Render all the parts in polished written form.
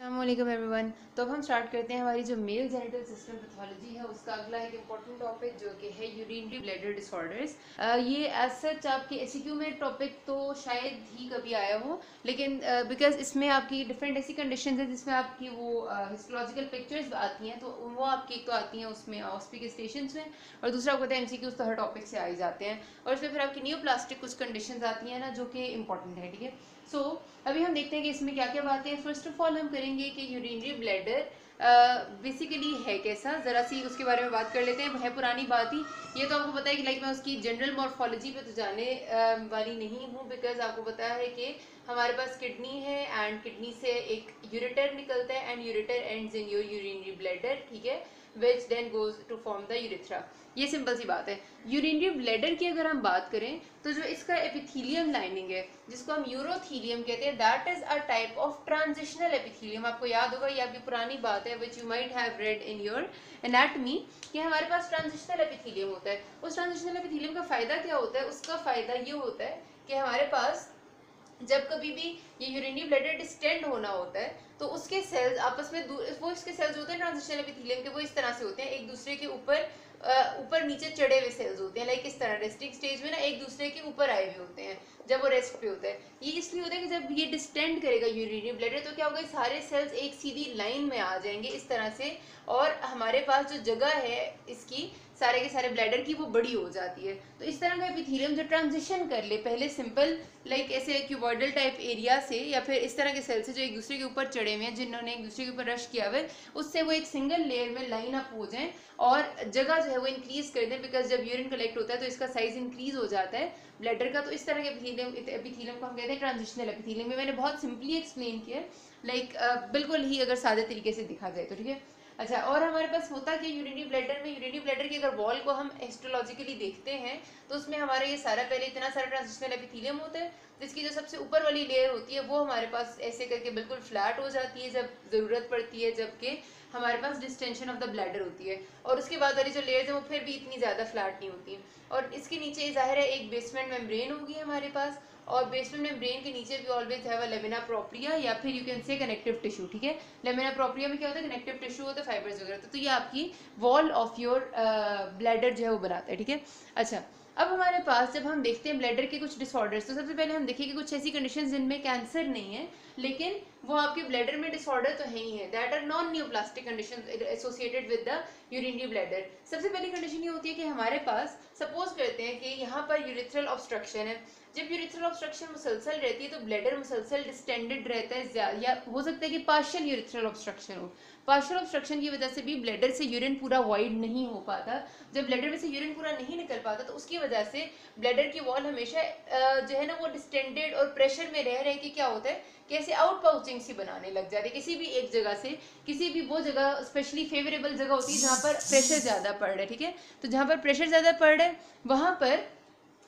अस्सलामुअलैकुम एवरीवन। तो अब हम स्टार्ट करते हैं हमारी जो मेल जेनिटल सिस्टम पैथोलॉजी है उसका अगला एक इंपॉर्टेंट टॉपिक जो कि है यूरिनरी ब्लैडर डिसऑर्डर्स। ये एज सच आपके एससीक्यू में टॉपिक तो शायद ही कभी आया हो, लेकिन बिकॉज इसमें आपकी डिफरेंट ऐसी कंडीशन है जिसमें आपकी वो हिस्टोलॉजिकल पिक्चर्स आती हैं, तो वो आपकी एक तो आती हैं उसमें ऑस्पिक स्टेशन में, और दूसरा आपको पता है एमसीक्यूज तो हर टॉपिक से आ ही जाते हैं, और इसमें फिर आपकी न्यूप्लास्टिक कुछ कंडीशन आती हैं ना जो कि इंपॉर्टेंट है। ठीक है, सो अभी हम देखते हैं कि इसमें क्या क्या बातें हैं। फर्स्ट ऑफ ऑल हम करेंगे कि यूरिनरी ब्लैडर बेसिकली है कैसा, ज़रा सी उसके बारे में बात कर लेते हैं। है पुरानी बात ही, ये तो आपको पता है कि लाइक मैं उसकी जनरल मॉर्फोलॉजी पे तो जाने वाली नहीं हूँ, बिकॉज आपको पता है कि हमारे पास किडनी है एंड किडनी से एक यूरेटर निकलता है and ureter ends in your urinary bladder, ठीक है, which then goes to form the urethra. ये सिंपल सी बात है। यूरिनरी ब्लैडर की अगर हम बात करें तो जो इसका एपिथेलियम लाइनिंग है जिसको हम यूरोथीलियम कहते हैं, that is a type of transitional epithelium. आपको याद होगा, ये आपकी पुरानी बात है which you might have read in your anatomy, कि हमारे पास ट्रांजिशनल एपिथेलियम होता है। उस ट्रांजिशनल एपिथेलियम का फायदा क्या होता है? उसका फायदा ये होता है कि हमारे पास जब कभी भी ये यूरिनरी ब्लैडर डिस्टेंड होना होता है तो उसके सेल्स आपस में वो इसके सेल्स होते हैं ट्रांजिशनल एपिथेलियम के, वो इस तरह से होते हैं, एक दूसरे के ऊपर ऊपर नीचे चढ़े हुए सेल्स होते हैं, लाइक इस तरह रेस्टिंग स्टेज में ना एक दूसरे के ऊपर आए हुए होते हैं जब वो रेस्ट पे होता है। ये इसलिए होता है कि जब ये डिस्टेंड करेगा यूरिनरी ब्लैडर तो क्या होगा, सारे सेल्स एक सीधी लाइन में आ जाएंगे इस तरह से, और हमारे पास जो जगह है इसकी सारे के सारे ब्लैडर की वो बड़ी हो जाती है। तो इस तरह का एपिथेलियम जो ट्रांजिशन कर ले पहले सिंपल लाइक ऐसे क्यूबॉइडल टाइप एरिया से, या फिर इस तरह के सेल से जो एक दूसरे के ऊपर चढ़े हुए हैं जिन्होंने एक दूसरे के ऊपर रश किया हुआ है, उससे वो एक सिंगल लेयर में लाइन अप हो जाए और जगह जो है वो इंक्रीज कर दें, बिकॉज जब यूरिन कलेक्ट होता है तो इसका साइज इंक्रीज हो जाता है ब्लैडर का। तो इस तरह के एपिथेलियम को हम कहते हैं ट्रांजिशनल एपिथेलियम। मैंने बहुत सिंपली एक्सप्लेन किया, लाइक बिल्कुल ही अगर सादे तरीके से दिखा जाए तो, ठीक है। अच्छा, और हमारे पास होता क्या यूरिनरी ब्लैडर में, यूरिनरी ब्लैडर की अगर वॉल को हम हिस्टोलॉजिकली देखते हैं तो उसमें हमारा ये सारा पहले इतना सारा ट्रांजिशनल एपिथेलियम होता है, जिसकी जो सबसे ऊपर वाली लेयर होती है वो हमारे पास ऐसे करके बिल्कुल फ्लैट हो जाती है जब ज़रूरत पड़ती है, जबकि हमारे पास डिस्टेंशन ऑफ द ब्लैडर होती है, और उसके बाद वाली जो लेयर्स हैं वो फिर भी इतनी ज़्यादा फ्लैट नहीं होती। और इसके नीचे जाहिर है एक बेसमेंट मेम्ब्रेन होगी हमारे पास, और बेसमेंट मेम्ब्रेन के नीचे भी ऑलवेज है लेमिना प्रोप्रिया, या फिर you can say connective tissue, ठीक है। लेमिना प्रोप्रिया में क्या होता है, कनेक्टिव टिश्यू होता है, फाइबर्स वगैरह, तो ये आपकी वॉल ऑफ योर ब्लैडर जो है वो बनाता है, ठीक है। अच्छा, अब हमारे पास जब हम देखते हैं ब्लैडर के कुछ डिसऑर्डर्स, तो सबसे पहले हम देखेंगे कुछ ऐसी कंडीशंस जिनमें कैंसर नहीं है लेकिन वो आपके ब्लैडर में डिसऑर्डर तो है ही है, that are non neoplastic condition associated with the urinary bladder. सबसे पहली कंडीशन ये होती है कि हमारे पास सपोज करते हैं कि यहाँ पर यूरिथ्रल ऑब्स्ट्रक्शन है। जब यूरिथ्रल ऑब्स्ट्रक्शन मुसलसल रहती है तो ब्लैडर मुसलसल डिस्टेंडेड रहता है, या हो सकता है कि पार्शियल यूरिथ्रल ऑब्स्ट्रक्शन हो। पार्शियल ऑब्स्ट्रक्शन की वजह से भी ब्लैडर से यूरिन पूरा वाइड नहीं हो पाता। जब ब्लैडर में से यूरिन पूरा नहीं निकल पाता तो उसकी वजह से ब्लैडर की वॉल हमेशा जो है ना वो डिस्टेंडेड और प्रेशर में रह के क्या होता है, कैसे आउट पाउचिंग सी बनाने लग जाती है किसी भी एक जगह से। किसी भी वो जगह स्पेशली फेवरेबल जगह होती है जहाँ पर प्रेशर ज़्यादा पड़ रहा है, ठीक है। तो जहाँ पर प्रेशर ज़्यादा पड़ रहा है वहाँ पर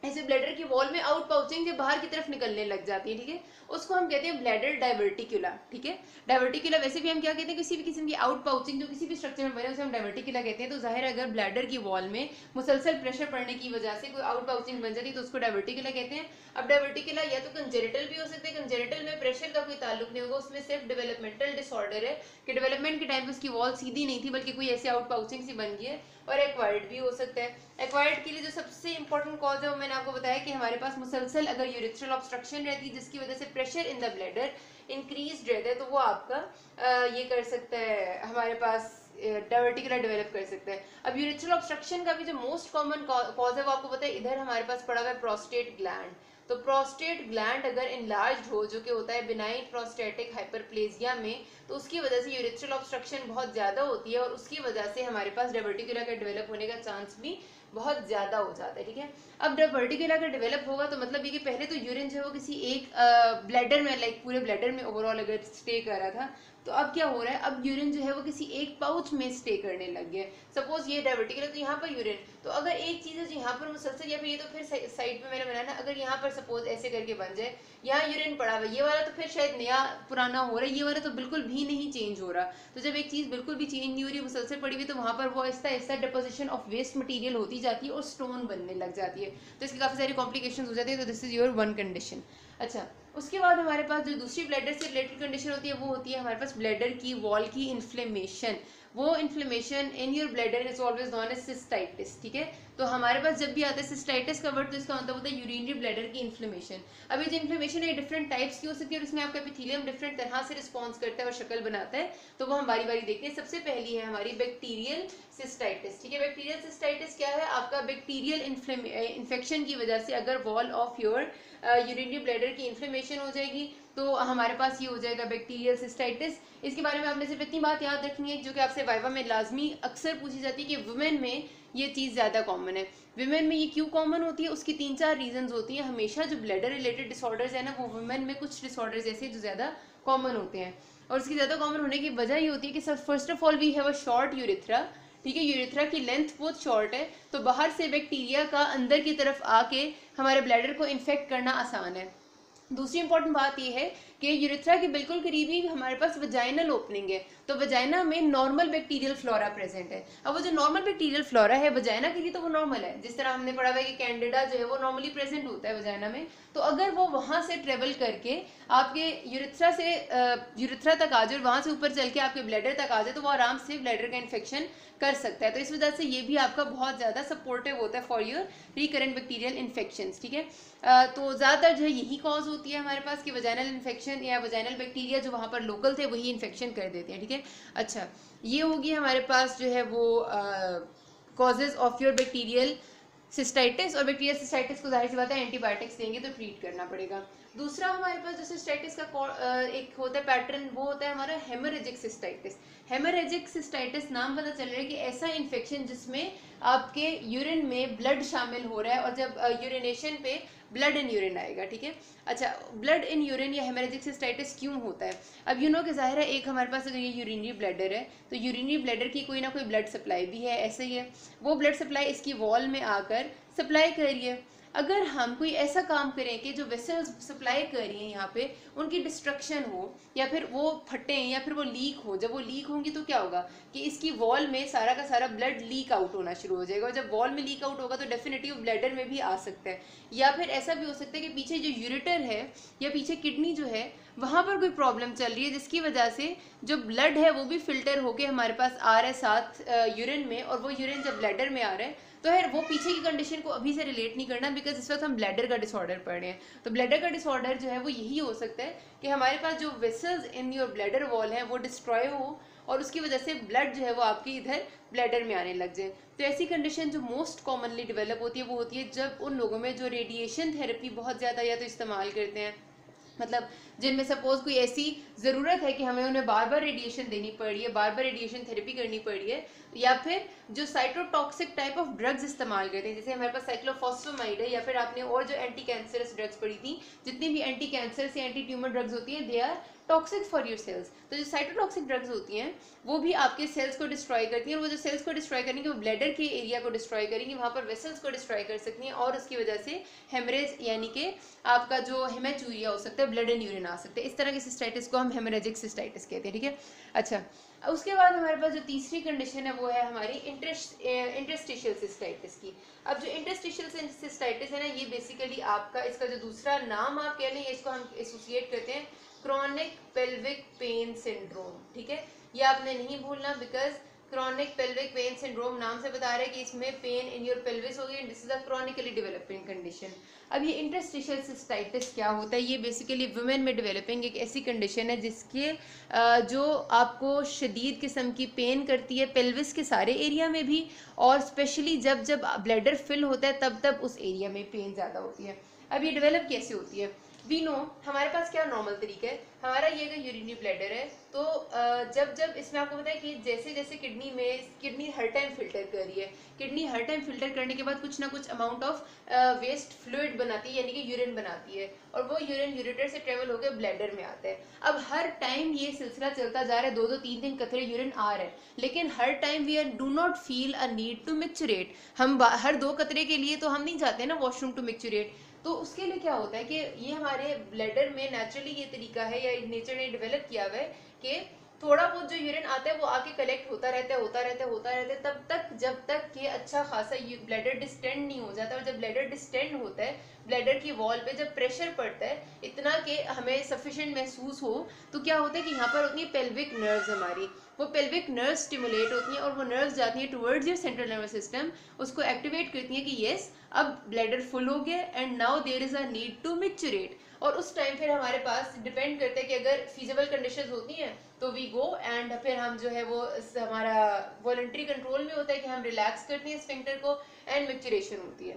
ऐसे ब्लैडर की वॉल में आउट पाउचिंग जो बाहर की तरफ निकलने लग जाती है, ठीक है, उसको हम कहते हैं ब्लैडर डाइवर्टिकुला, ठीक है। डाइवर्टिकुला वैसे भी हम क्या कहते हैं, किसी भी किस्म की आउट पाउचिंग जो किसी भी स्ट्रक्चर में बने उसे हम डाइवर्टिकुला कहते हैं। तो जाहिर है अगर ब्लैडर की वॉल में मुसलसल प्रेशर पड़ने की वजह से कोई आउट पाउचिंग बन जाती है तो उसको डाइवर्टिकुला कहते हैं। अब डाइवर्टिकुला या तो कंजेनिटल भी हो सकता है, कंजेनिटल में प्रेशर का कोई ताल्लुक नहीं होगा, उसमें सिर्फ डेवलपमेंटल डिसऑर्डर है कि डेवलपमेंट के टाइम उसकी वॉल सीधी नहीं थी बल्कि कोई ऐसी आउट पाउचिंग सी बन गई है। और एक्वायर्ड भी हो सकता है। एक्वायर्ड के लिए जो सबसे इंपॉर्टेंट कॉज है वो मैंने आपको बताया कि हमारे पास मुसलसल अगर यूरिथ्रल ऑब्स्ट्रक्शन रहती है जिसकी वजह से pressure in the bladder increase रहता है तो वो आपका ये कर सकता है, हमारे पास डायवर्टिकुलर डेवलप कर सकता है। अब यूरिथ्रल ऑब्स्ट्रक्शन का भी जो मोस्ट कॉमन कॉज है वो आपको पता है, इधर हमारे पास पड़ा हुआ है प्रोस्टेट ग्लैंड। तो प्रोस्टेट ग्लैंड अगर इनलार्ज हो, जो कि होता है बिनाइन प्रोस्टेटिक हाइपरप्लेजिया में, तो उसकी वजह से यूरिथ्रल ऑब्स्ट्रक्शन बहुत ज़्यादा होती है और उसकी वजह से हमारे पास डायवर्टिकुला का डेवलप होने का चांस भी बहुत ज़्यादा हो जाता है, ठीक है। अब डायवर्टिकुला का डेवलप होगा तो मतलब ये कि पहले तो यूरिन जो है वो किसी एक ब्लैडर में, लाइक पूरे ब्लैडर में ओवरऑल अगर स्टे कर रहा था, तो अब क्या हो रहा है, अब यूरिन जो है वो किसी एक पाउच में स्टे करने लग गया। सपोज ये डायवर्टिकुलर तो यहाँ पर यूरिन, तो अगर एक चीज़ है जो यहाँ पर मुसलसल, या फिर ये तो फिर साइड पे मैंने बनाया ना, अगर यहाँ पर सपोज ऐसे करके बन जाए, यहाँ यूरिन पड़ा हुआ, ये वाला तो फिर शायद नया पुराना हो रहा है, ये वाला तो बिल्कुल भी नहीं चेंज हो रहा। तो जब एक चीज़ बिल्कुल भी चेंज नहीं हो रही, मुसलसल पड़ी हुई, तो वहाँ पर वो Aahista Aahista deposition of waste material होती जाती है और स्टोन बनने लग जाती है, तो इसकी काफ़ी सारी कॉम्प्लिकेशन हो जाती है। तो this is your one condition. अच्छा, उसके बाद हमारे पास जो दूसरी ब्लैडर से रिलेटेड कंडीशन होती है वो होती है हमारे पास ब्लैडर की वॉल की इन्फ्लेमेशन। वो inflammation in your bladder is always known as cystitis, ठीक है। तो हमारे पास जब भी आता है सिस्टाइटिस का वर्ड तो इसका मतलब होता है यूरिनरी ब्लैडर की इन्फ्लेमेशन। अब ये जो इन्फ्लेमेशन है डिफरेंट टाइप्स की हो सकती है और इसमें आपका एपिथेलियम डिफरेंट तरह से रिस्पॉन्स करता है और शक्ल बनाता है, तो वो हम बारी बारी देखते हैं। सबसे पहली है हमारी बैक्टीरियल सिस्टाइटिस, ठीक है। बैक्टीरियल सिस्टाइटिस क्या है, आपका बैक्टीरियल इन्फेक्शन की वजह से अगर wall of your urinary bladder की इन्फ्लेमेशन हो जाएगी तो हमारे पास ये हो जाएगा बैक्टीरियल सिस्टाइटिस। इसके बारे में आपने सिर्फ इतनी बात याद रखनी है जो कि आपसे वाइवा में लाजमी अक्सर पूछी जाती है कि वुमेन में ये चीज़ ज़्यादा कॉमन है। वुमेन में ये क्यों कॉमन होती है, उसकी 3-4 रीजंस होती हैं। हमेशा जो ब्लैडर रिलेटेड डिसऑर्डर्स है ना वो वुमेन में कुछ डिसऑर्डर्स ऐसे जो ज़्यादा कॉमन होते हैं, और उसकी ज़्यादा कॉमन होने की वजह ये होती है कि first of all we have a short urethra, ठीक है। यूरिथ्रा की लेंथ बहुत शॉर्ट है तो बाहर से बैक्टीरिया का अंदर की तरफ आके हमारे ब्लैडर को इन्फेक्ट करना आसान है। दूसरी इंपॉर्टेंट बात यह है कि यूरिथ्रा के बिल्कुल करीब ही हमारे पास वजाइनल ओपनिंग है, तो वजाइना में नॉर्मल बैक्टीरियल फ्लोरा प्रेजेंट है। अब वो जो नॉर्मल बैक्टीरियल फ्लोरा है वजाइना के लिए तो वो नॉर्मल है, जिस तरह हमने पढ़ा हुआ है कि कैंडिडा जो है वो नॉर्मली प्रेजेंट होता है वजाइना में। तो अगर वो वहां से ट्रेवल करके आपके यूरिथ्रा से यूरिथ्रा तक आ जाए और वहां से ऊपर चल के आपके ब्लैडर तक आ जाए तो वो आराम से ब्लैडर का इन्फेक्शन कर सकता है। तो इस वजह से ये भी आपका बहुत ज़्यादा सपोर्टिव होता है for your recurrent bacterial infections, ठीक है। तो ज़्यादातर जो है यही कॉज होती है हमारे पास कि वजाइनल इन्फेक्शन या वजाइनल बैक्टीरिया जो वहाँ पर लोकल थे वही इन्फेक्शन कर देते हैं, ठीक है। अच्छा, ये होगी हमारे पास जो है वो causes of your bacterial cystitis. और बैक्टीरियल सिस्टाइटिस को जाहिर सी बात है एंटीबायोटिक्स देंगे तो ट्रीट करना पड़ेगा। दूसरा हमारे पास जो सिस्टाइटिस का एक होता है पैटर्न, वो होता है हमारा हेमोरेजिक सिस्टाइटिस। हेमोरेजिक सिस्टाइटिस नाम पता चल रहा है कि ऐसा इन्फेक्शन जिसमें आपके यूरिन में ब्लड शामिल हो रहा है और जब यूरिनेशन पे ब्लड इन यूरिन आएगा, ठीक है। अच्छा, ब्लड इन यूरिन या हेमोरेजिक सिस्टाइटिस क्यों होता है? अब यू नो कि जाहिर है एक हमारे पास अगर ये यूरिनरी ब्लैडर है तो यूरिनरी ब्लैडर की कोई ना कोई ब्लड सप्लाई भी है, ऐसे ही है। वो ब्लड सप्लाई इसकी वॉल में आकर सप्लाई कर रही है। अगर हम कोई ऐसा काम करें कि जो वेसल्स सप्लाई कर रही हैं यहाँ पे उनकी डिस्ट्रक्शन हो या फिर वो फटें या फिर वो लीक हो, जब वो लीक होंगी तो क्या होगा कि इसकी वॉल में सारा का सारा ब्लड लीक आउट होना शुरू हो जाएगा, और जब वॉल में लीक आउट होगा तो डेफिनेटली वो ब्लैडर में भी आ सकता है। या फिर ऐसा भी हो सकता है कि पीछे जो यूरेटर है या पीछे किडनी जो है वहाँ पर कोई प्रॉब्लम चल रही है जिसकी वजह से जो ब्लड है वो भी फिल्टर होके हमारे पास आ रहा है साथ यूरिन में, और वो यूरिन जब ब्लैडर में आ रहा है तो है वो पीछे की कंडीशन को अभी से रिलेट नहीं करना, बिकॉज इस वक्त हम ब्लैडर का डिसऑर्डर पढ़ रहे हैं। तो ब्लैडर का डिसऑर्डर जो है वो यही हो सकता है कि हमारे पास जो vessels in your bladder wall है वो डिस्ट्रॉय हो और उसकी वजह से ब्लड जो है वो आपके इधर ब्लैडर में आने लग जाए। तो ऐसी कंडीशन जो मोस्ट कॉमनली डेवलप होती है वो होती है जब उन लोगों में जो रेडिएशन थेरेपी बहुत ज़्यादा या तो इस्तेमाल करते हैं, मतलब जिनमें सपोज कोई ऐसी ज़रूरत है कि हमें उन्हें बार बार रेडिएशन देनी पड़ रही है, बार बार रेडिएशन थेरेपी करनी पड़ रही है, या फिर जो साइटोटॉक्सिक टाइप ऑफ ड्रग्स इस्तेमाल करते हैं, जैसे हमारे पास साइक्लोफॉस्फेमाइड है, या फिर आपने और जो एंटी कैंसरस ड्रग्स पढ़ी थी, जितनी भी एंटी कैंसरस या एंटी ट्यूमर ड्रग्स होती हैं they are toxic for your cells. तो जो साइटोटॉक्सिक ड्रग्स होती हैं वो भी आपके सेल्स को डिस्ट्रॉय करती हैं, और वो जो सेल्स को डिस्ट्रॉय करेंगे वो ब्लैडर के एरिया को डिस्ट्रॉय करेंगी, वहाँ पर वेसल्स को डिस्ट्रॉय कर सकती हैं, और उसकी वजह से हेमरेज यानी कि आपका जो हेमेचूरिया हो सकता है, ब्लड इन यूरिन आ सकते हैं। इस तरह की सिस्टाइटिस को हम हेमरेजिक सिस्टाइटिस कहते हैं, ठीक है। अच्छा, उसके बाद हमारे पास जो तीसरी कंडीशन है वो है हमारी इंटरस्टिशियल सिस्टाइटिस की। अब जो इंटरस्टिशियल सिस्टाइटिस है ना, ये बेसिकली आपका इसका जो दूसरा नाम आप कह लें, इसको हम एसोसिएट करते हैं क्रॉनिक पेल्विक पेन सिंड्रोम, ठीक है। ये आपने नहीं भूलना, because chronic pelvic pain syndrome नाम से बता रहा है कि इसमें पेन इन योर पेल्विस होगी, this is a chronically developing condition. अब ये इंटरस्टिशियल सिस्टाइटिस क्या होता है? ये बेसिकली वुमेन में डेवलपिंग एक ऐसी कंडीशन है जिसके जो आपको शदीद किस्म की पेन करती है पेल्विस के सारे एरिया में भी, और स्पेशली जब जब ब्लैडर फिल होता है तब तब उस एरिया में पेन ज़्यादा होती है। अब ये डेवलप कैसे होती है? वी नो हमारे पास क्या नॉर्मल तरीका है, हमारा ये अगर यूरिनरी ब्लैडर है तो जब जब इसमें आपको पता है कि जैसे जैसे किडनी हर टाइम फिल्टर कर रही है, किडनी हर टाइम फिल्टर करने के बाद कुछ ना कुछ अमाउंट ऑफ वेस्ट फ्लूइड बनाती है, यानी कि यूरिन बनाती है, और वो यूरिन यूरेटर से ट्रेवल होकर ब्लैडर में आता है। अब हर टाइम ये सिलसिला चलता जा रहा है, 2-3 कतरे यूरिन आ रहे हैं, लेकिन हर time we do not feel a need to micturate. हम हर 2 कतरे के लिए तो हम नहीं जाते ना वॉशरूम टू मिक्चुरेट। तो उसके लिए क्या होता है कि ये हमारे ब्लैडर में नेचुरली ये तरीका है या नेचर ने डेवलप किया हुआ है कि थोड़ा बहुत जो यूरिन आता है वो आके कलेक्ट होता रहता है तब तक जब तक कि अच्छा खासा ब्लैडर डिस्टेंड नहीं हो जाता, और जब ब्लैडर डिस्टेंड होता है ब्लैडर की वॉल पे जब प्रेशर पड़ता है इतना कि हमें सफिशिएंट महसूस हो, तो क्या होता है कि यहाँ पर होती है पेल्विक नर्व्स हमारी, वो पेल्विक नर्व्स स्टिमुलेट होती हैं और वो नर्व्स जाती हैं towards your central nervous system, उसको एक्टिवेट करती हैं कि यस अब ब्लैडर फुल हो गया and now there is a need to micturate. और उस टाइम फिर हमारे पास डिपेंड करता है कि अगर फीजिबल कंडीशंस होती हैं तो वी गो एंड फिर हम जो है वो हमारा वॉलंटरी कंट्रोल में होता है कि हम रिलैक्स करते हैं स्फिंक्टर को एंड मिक्चुरेशन होती है।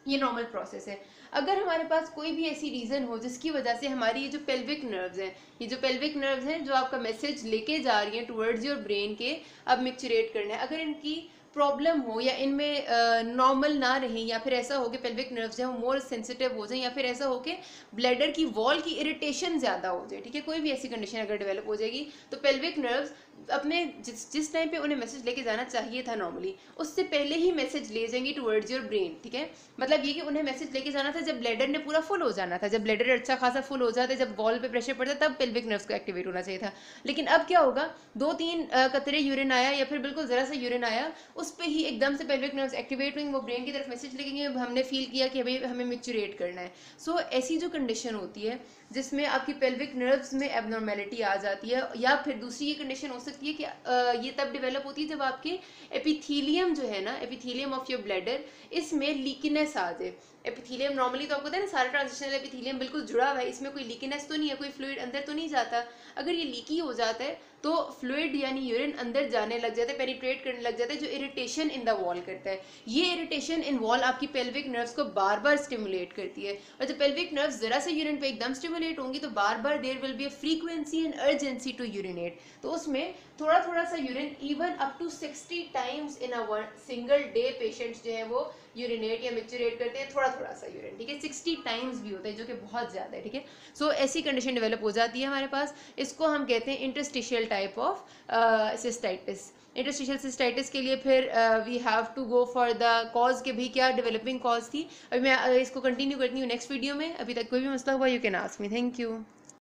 ये नॉर्मल प्रोसेस है। अगर हमारे पास कोई भी ऐसी रीज़न हो जिसकी वजह से हमारी ये जो पेल्विक नर्व्स हैं, ये जो पेल्विक नर्व्स हैं जो आपका मैसेज लेके जा रही हैं टुवर्ड्स योर ब्रेन के अब मिक्चुरेट करना है, अगर इनकी प्रॉब्लम हो या इनमें नॉर्मल ना रहें, या फिर ऐसा हो कि पेल्विक नर्व्स जो है मोर सेंसिटिव हो जाए, या फिर ऐसा हो कि ब्लैडर की वॉल की इरिटेशन ज़्यादा हो जाए, ठीक है, कोई भी ऐसी कंडीशन अगर डेवलप हो जाएगी तो पेल्विक नर्व्स अपने जिस टाइम पे उन्हें मैसेज लेके जाना चाहिए था नॉर्मली, उससे पहले ही मैसेज ले जाएंगी टुवर्ड्स योर ब्रेन, ठीक है। मतलब ये कि उन्हें मैसेज लेके जाना था जब ब्लैडर ने पूरा फुल हो जाना था, जब ब्लैडर अच्छा खासा फुल हो जाता है, जब वॉल पे प्रेशर पड़ता तब पेल्विक नर्व्स को एक्टिवेट होना चाहिए था। लेकिन अब क्या होगा, 2-3 कतरे यूरिन आया या फिर बिल्कुल ज़रा सा यूरिन आया, उस पर ही एकदम से पेल्विक नर्व्स एक्टिवेट हुई, वो ब्रेन की तरफ मैसेज लेके गए, हमने फील किया कि अभी हमें मिक्चुरेट करना है। सो ऐसी जो कंडीशन होती है जिसमें आपकी पेल्विक नर्व्स में एबनॉर्मेलिटी आ जाती है, या फिर दूसरी ये कंडीशन हो सकती है कि ये तब डेवलप होती है जब आपके एपिथीलियम जो है ना, एपिथीलियम ऑफ योर ब्लैडर, इसमें लीकीनेस आ जाए। एपिथीलियम नॉर्मली तो आपको पता है ना, सारा ट्रांजिशनल एपिथीलियम बिल्कुल जुड़ा हुआ है, इसमें कोई लीकीनेस तो नहीं है, कोई फ्लूइड अंदर तो नहीं जाता। अगर ये लीकी हो जाता है तो फ्लूइड यानी यूरिन अंदर जाने लग जाता है, पेनिट्रेट करने लग जाता है, जो इरिटेशन इन द वॉल करता है। ये इरिटेशन इन वॉल आपकी पेल्विक नर्व्स को बार बार स्टिमुलेट करती है, और जब पेल्विक नर्व्स जरा से यूरिन पे एकदम स्टिमुलेट होंगी तो बार बार there will be a frequency and urgency to urinate. तो उसमें थोड़ा थोड़ा सा urine, even up to 60 times in a single day patients जो है वो यूरिनेट या मिक्चुरेट करते हैं, थोड़ा थोड़ा सा यूरिन, ठीक है, 60 टाइम्स भी होता है जो कि बहुत ज़्यादा है, ठीक है। सो ऐसी कंडीशन डेवलप हो जाती है हमारे पास, इसको हम कहते हैं interstitial type of cystitis. Interstitial cystitis के लिए फिर we have to go for the cause के भी क्या डेवलपिंग कॉज थी। अभी मैं इसको कंटिन्यू करती हूँ नेक्स्ट वीडियो में। अभी तक कोई भी मसला हुआ you can ask me. Thank you.